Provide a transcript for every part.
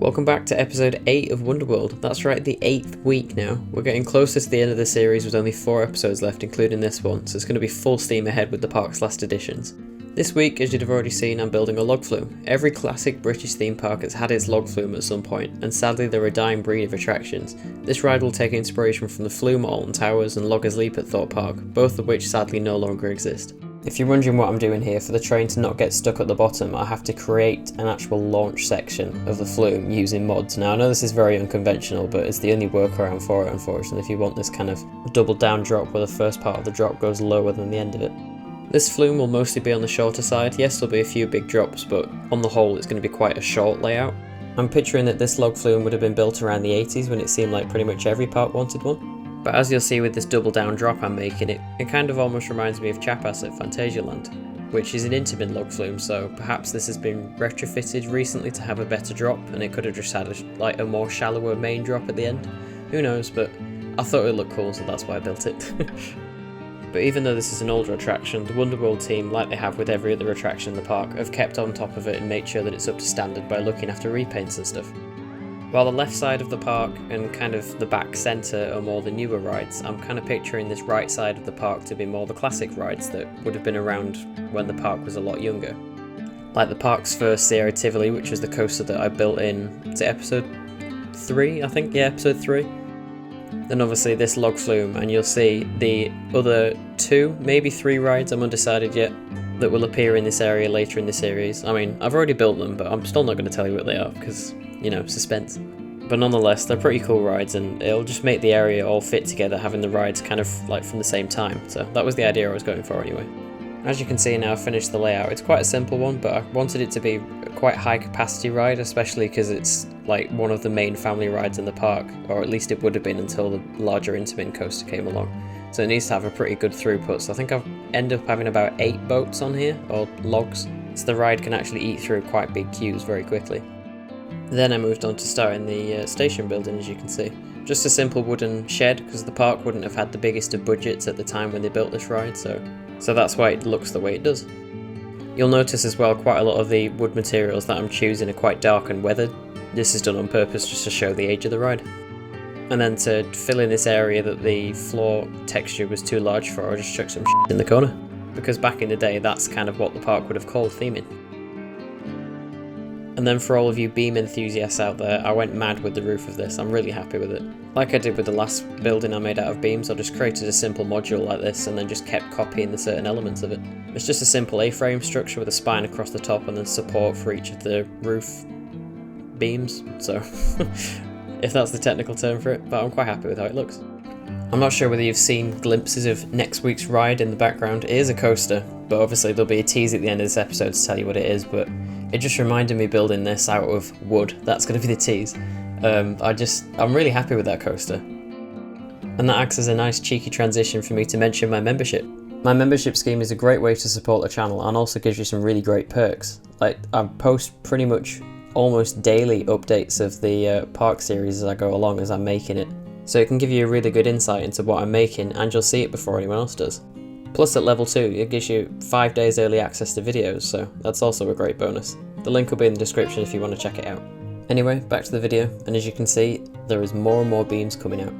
Welcome back to episode 8 of Wonderworld. That's right, the 8th week now. We're getting closer to the end of the series with only 4 episodes left, including this one, so it's going to be full steam ahead with the park's last additions. This week, as you'd have already seen, I'm building a log flume. Every classic British theme park has had its log flume at some point, and sadly they're a dying breed of attractions. This ride will take inspiration from the Flume at Alton Towers and Loggers Leap at Thorpe Park, both of which sadly no longer exist. If you're wondering what I'm doing here, for the train to not get stuck at the bottom, I have to create an actual launch section of the flume using mods. Now I know this is very unconventional, but it's the only workaround for it, unfortunately, if you want this kind of double down drop where the first part of the drop goes lower than the end of it. This flume will mostly be on the shorter side. Yes, there'll be a few big drops, but on the whole it's going to be quite a short layout. I'm picturing that this log flume would have been built around the 80s when it seemed like pretty much every park wanted one. But as you'll see with this double down drop I'm making, it kind of almost reminds me of Chapas at Fantasialand, which is an Intamin log flume, so perhaps this has been retrofitted recently to have a better drop, and it could have just had a more shallower main drop at the end. Who knows, but I thought it would look cool, so that's why I built it. But even though this is an older attraction, the Wonderworld team, like they have with every other attraction in the park, have kept on top of it and made sure that it's up to standard by looking after repaints and stuff. While the left side of the park and kind of the back centre are more the newer rides, I'm kind of picturing this right side of the park to be more the classic rides that would have been around when the park was a lot younger. Like the park's first Sierra Tivoli, which was the coaster that I built to episode 3, I think? Yeah, episode 3. Then obviously this log flume, and you'll see the other 2, maybe 3 rides, I'm undecided yet, that will appear in this area later in the series. I mean, I've already built them, but I'm still not going to tell you what they are, because, you know, suspense. But nonetheless, they're pretty cool rides, and it'll just make the area all fit together, having the rides kind of like from the same time. So that was the idea I was going for anyway. As you can see now, I've finished the layout. It's quite a simple one, but I wanted it to be a quite high capacity ride, especially because it's like one of the main family rides in the park, or at least it would have been until the larger Intamin coaster came along. So it needs to have a pretty good throughput. So I think I've ended up having about 8 boats on here, or logs, so the ride can actually eat through quite big queues very quickly. Then I moved on to starting the station building, as you can see. Just a simple wooden shed, because the park wouldn't have had the biggest of budgets at the time when they built this ride, so that's why it looks the way it does. You'll notice as well quite a lot of the wood materials that I'm choosing are quite dark and weathered. This is done on purpose just to show the age of the ride. And then to fill in this area that the floor texture was too large for, I just chucked some shit in the corner. Because back in the day, that's kind of what the park would have called theming. And then for all of you beam enthusiasts out there, I went mad with the roof of this. I'm really happy with it. Like I did with the last building I made out of beams, I just created a simple module like this and then just kept copying the certain elements of it. It's just a simple A-frame structure with a spine across the top and then support for each of the roof beams, so if that's the technical term for it, but I'm quite happy with how it looks. I'm not sure whether you've seen glimpses of next week's ride in the background. It is a coaster, but obviously there'll be a tease at the end of this episode to tell you what it is, but it just reminded me building this out of wood. That's going to be the tease. I'm really happy with that coaster. And that acts as a nice cheeky transition for me to mention my membership. My membership scheme is a great way to support the channel and also gives you some really great perks. Like, I post pretty much almost daily updates of the park series as I go along as I'm making it. So it can give you a really good insight into what I'm making, and you'll see it before anyone else does. Plus at level 2, it gives you 5 days early access to videos, so that's also a great bonus. The link will be in the description if you want to check it out. Anyway, back to the video, and as you can see, there is more and more beams coming out.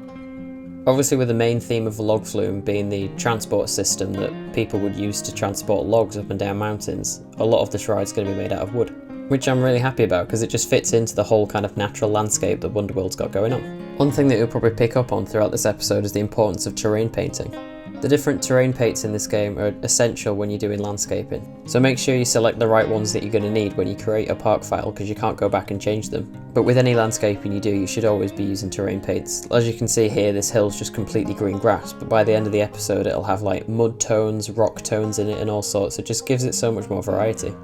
Obviously with the main theme of the log flume being the transport system that people would use to transport logs up and down mountains, a lot of this ride is going to be made out of wood. Which I'm really happy about because it just fits into the whole kind of natural landscape that Wonderworld's got going on. One thing that you'll probably pick up on throughout this episode is the importance of terrain painting. The different terrain paints in this game are essential when you're doing landscaping, so make sure you select the right ones that you're going to need when you create a park file because you can't go back and change them. But with any landscaping you do, you should always be using terrain paints. As you can see here, this hill's just completely green grass, but by the end of the episode it'll have like mud tones, rock tones in it and all sorts. It just gives it so much more variety.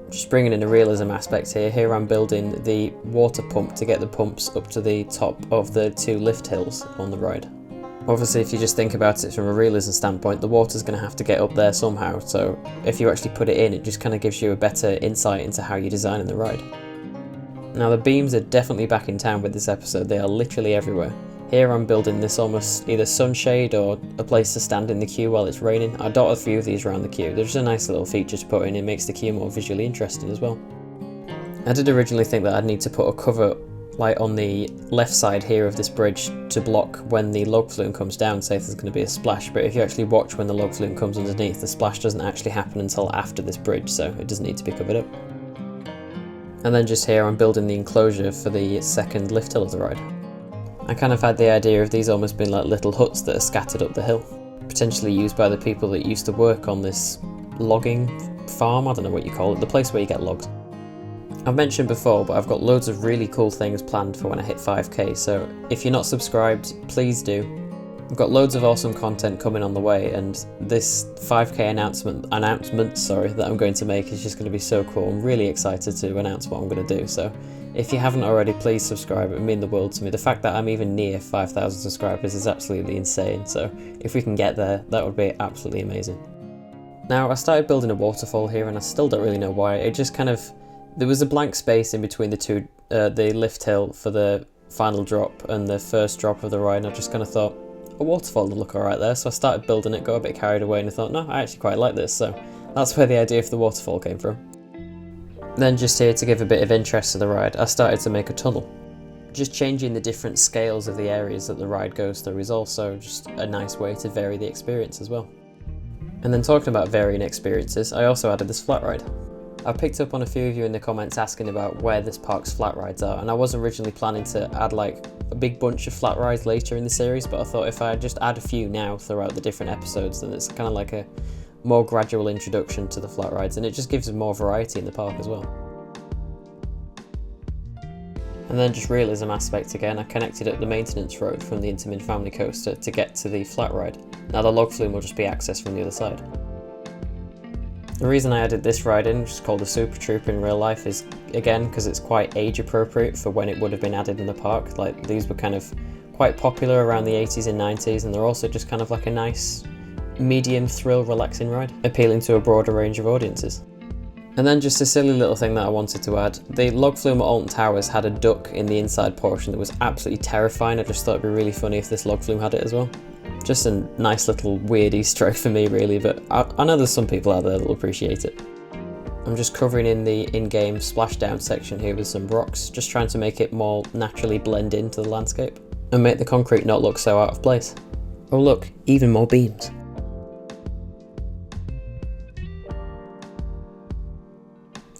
Just bringing in a realism aspect here. Here I'm building the water pump to get the pumps up to the top of the 2 lift hills on the ride. Obviously if you just think about it from a realism standpoint, the water's going to have to get up there somehow, so if you actually put it in, it just kind of gives you a better insight into how you're designing the ride. Now the beams are definitely back in town with this episode. They are literally everywhere. Here I'm building this almost either sunshade or a place to stand in the queue while it's raining. I dot a few of these around the queue. They're just a nice little feature to put in. It makes the queue more visually interesting as well. I did originally think that I'd need to put a cover like on the left side here of this bridge to block when the log flume comes down, say if there's going to be a splash, but if you actually watch when the log flume comes underneath, the splash doesn't actually happen until after this bridge, so it doesn't need to be covered up. And then just here I'm building the enclosure for the second lift hill of the ride. I kind of had the idea of these almost being like little huts that are scattered up the hill, potentially used by the people that used to work on this logging farm, I don't know what you call it, the place where you get logs. I've mentioned before, but I've got loads of really cool things planned for when I hit 5k, so if you're not subscribed, please do. I've got loads of awesome content coming on the way, and this 5k announcement that I'm going to make is just going to be so cool. I'm really excited to announce what I'm going to do, so if you haven't already, please subscribe. It would mean the world to me. The fact that I'm even near 5,000 subscribers is absolutely insane, so if we can get there, that would be absolutely amazing. Now, I started building a waterfall here, and I still don't really know why. It just kind of... There was a blank space in between the two, the lift hill for the final drop and the first drop of the ride, and I just kind of thought, a waterfall would look alright there, so I started building it, got a bit carried away, and I thought, no, I actually quite like this, so that's where the idea for the waterfall came from. Then just here to give a bit of interest to the ride, I started to make a tunnel. Just changing the different scales of the areas that the ride goes through is also just a nice way to vary the experience as well. And then talking about varying experiences, I also added this flat ride. I picked up on a few of you in the comments asking about where this park's flat rides are, and I was originally planning to add like a big bunch of flat rides later in the series, but I thought if I just add a few now throughout the different episodes, then it's kind of like a more gradual introduction to the flat rides, and it just gives more variety in the park as well. And then just realism aspect again, I connected up the maintenance road from the Intamin family coaster to get to the flat ride. Now the log flume will just be accessed from the other side. The reason I added this ride in, which is called the Super Trooper in real life, is again because it's quite age appropriate for when it would have been added in the park. Like these were kind of quite popular around the 80s and 90s, and they're also just kind of like a nice medium thrill relaxing ride, appealing to a broader range of audiences. And then just a silly little thing that I wanted to add, the log flume at Alton Towers had a duck in the inside portion that was absolutely terrifying. I just thought it'd be really funny if this log flume had it as well. Just a nice little weird Easter egg for me really, but I know there's some people out there that will appreciate it. I'm just covering in the in-game splashdown section here with some rocks, just trying to make it more naturally blend into the landscape and make the concrete not look so out of place. Oh look, even more beams.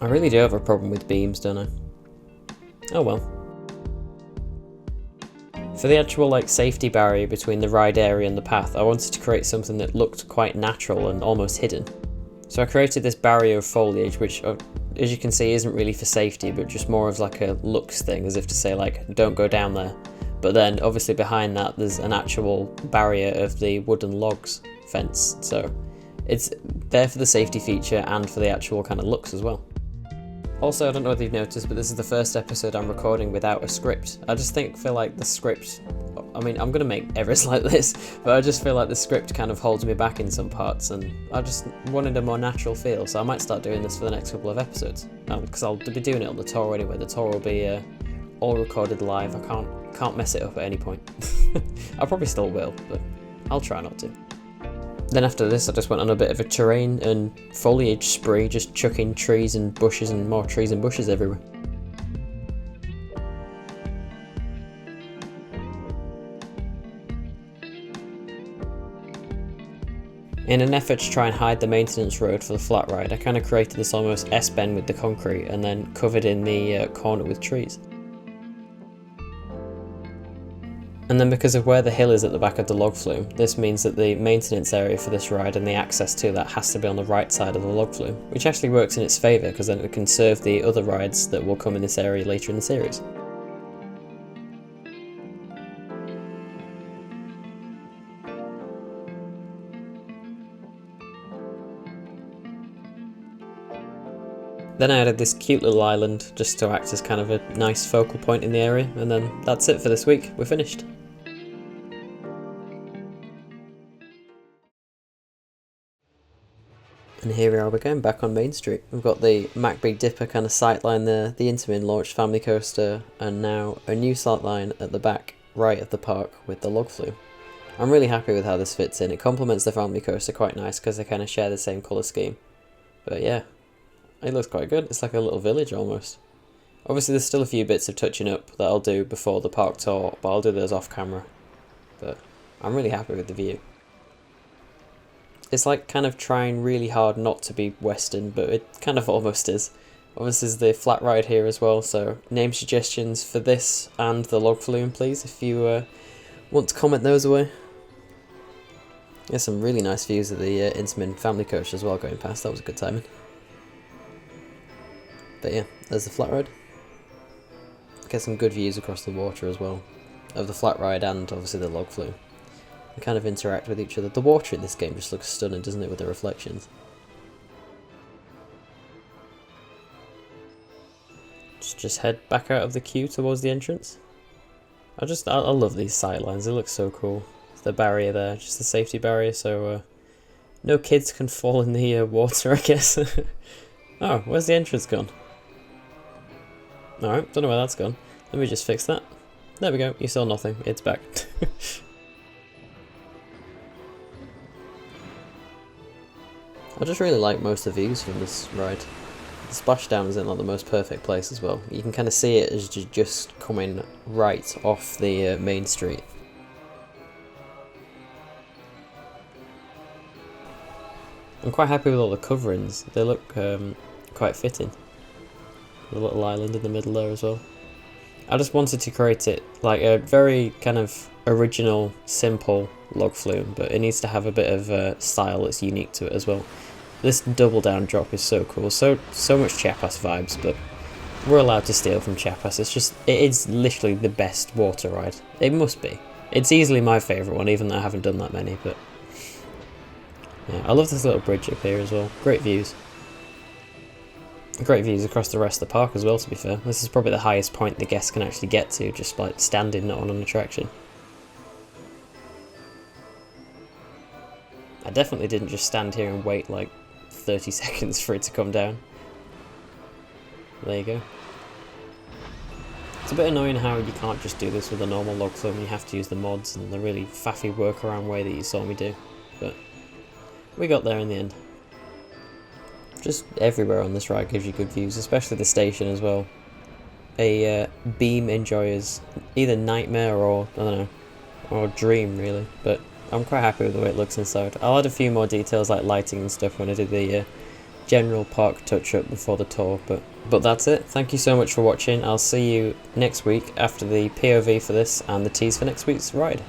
I really do have a problem with beams, don't I? Oh well. For the actual like safety barrier between the ride area and the path, I wanted to create something that looked quite natural and almost hidden. So I created this barrier of foliage, which as you can see isn't really for safety, but just more of like a looks thing, as if to say like, don't go down there. But then obviously behind that there's an actual barrier of the wooden logs fence, so it's there for the safety feature and for the actual kind of looks as well. Also, I don't know if you've noticed, but this is the first episode I'm recording without a script. I just feel like the script, I mean, I'm going to make errors like this, but I just feel like the script kind of holds me back in some parts, and I just wanted a more natural feel, so I might start doing this for the next couple of episodes. Because I'll be doing it on the tour anyway. The tour will be all recorded live. I can't mess it up at any point. I probably still will, but I'll try not to. Then after this I just went on a bit of a terrain and foliage spree, just chucking trees and bushes and more trees and bushes everywhere. In an effort to try and hide the maintenance road for the flat ride, I kind of created this almost S-bend with the concrete and then covered in the corner with trees. And then because of where the hill is at the back of the log flume, this means that the maintenance area for this ride and the access to that has to be on the right side of the log flume, which actually works in its favour because then it can serve the other rides that will come in this area later in the series. Then I added this cute little island just to act as kind of a nice focal point in the area, and then that's it for this week, we're finished. And here we are again, back on Main Street. We've got the Mac Big Dipper kind of sightline there, the Intamin launched family coaster, and now a new sightline at the back right of the park with the log flume. I'm really happy with how this fits in. It complements the family coaster quite nice because they kind of share the same colour scheme. But yeah, it looks quite good. It's like a little village almost. Obviously there's still a few bits of touching up that I'll do before the park tour, but I'll do those off camera. But I'm really happy with the view. It's like kind of trying really hard not to be Western, but it kind of almost is. Obviously there's the flat ride here as well, so name suggestions for this and the Log Flume please, if you want to comment those away. There's some really nice views of the Intamin family coach as well going past, that was a good timing. But yeah, there's the flat ride. Get some good views across the water as well, of the flat ride and obviously the Log Flume. They kind of interact with each other. The water in this game just looks stunning, doesn't it, with the reflections. Just head back out of the queue towards the entrance. I love these sightlines, they look so cool. The barrier there, just the safety barrier, so no kids can fall in the water, I guess. Oh, where's the entrance gone? Alright, don't know where that's gone. Let me just fix that. There we go, you saw nothing, it's back. I just really like most of the views from this ride. The splashdown is in like the most perfect place as well. You can kind of see it as you're just coming right off the main street. I'm quite happy with all the coverings, they look quite fitting. The little island in the middle there as well. I just wanted to create it like a very kind of original, simple Log Flume, but it needs to have a bit of style that's unique to it as well. This double down drop is so cool, so much Chiapas vibes, but we're allowed to steal from Chiapas. It is literally the best water ride. It must be. It's easily my favourite one, even though I haven't done that many, but yeah, I love this little bridge up here as well. Great views. Great views across the rest of the park as well, to be fair. This is probably the highest point the guests can actually get to, just like standing, not on an attraction. I definitely didn't just stand here and wait like 30 seconds for it to come down. There you go. It's a bit annoying how you can't just do this with a normal Log Flume, you have to use the mods and the really faffy workaround way that you saw me do, but we got there in the end. Just everywhere on this ride gives you good views, especially the station as well. A beam enjoyer's either nightmare or, I don't know, or dream really, but I'm quite happy with the way it looks inside. I'll add a few more details like lighting and stuff when I do the general park touch-up before the tour, but that's it. Thank you so much for watching. I'll see you next week after the POV for this and the tease for next week's ride.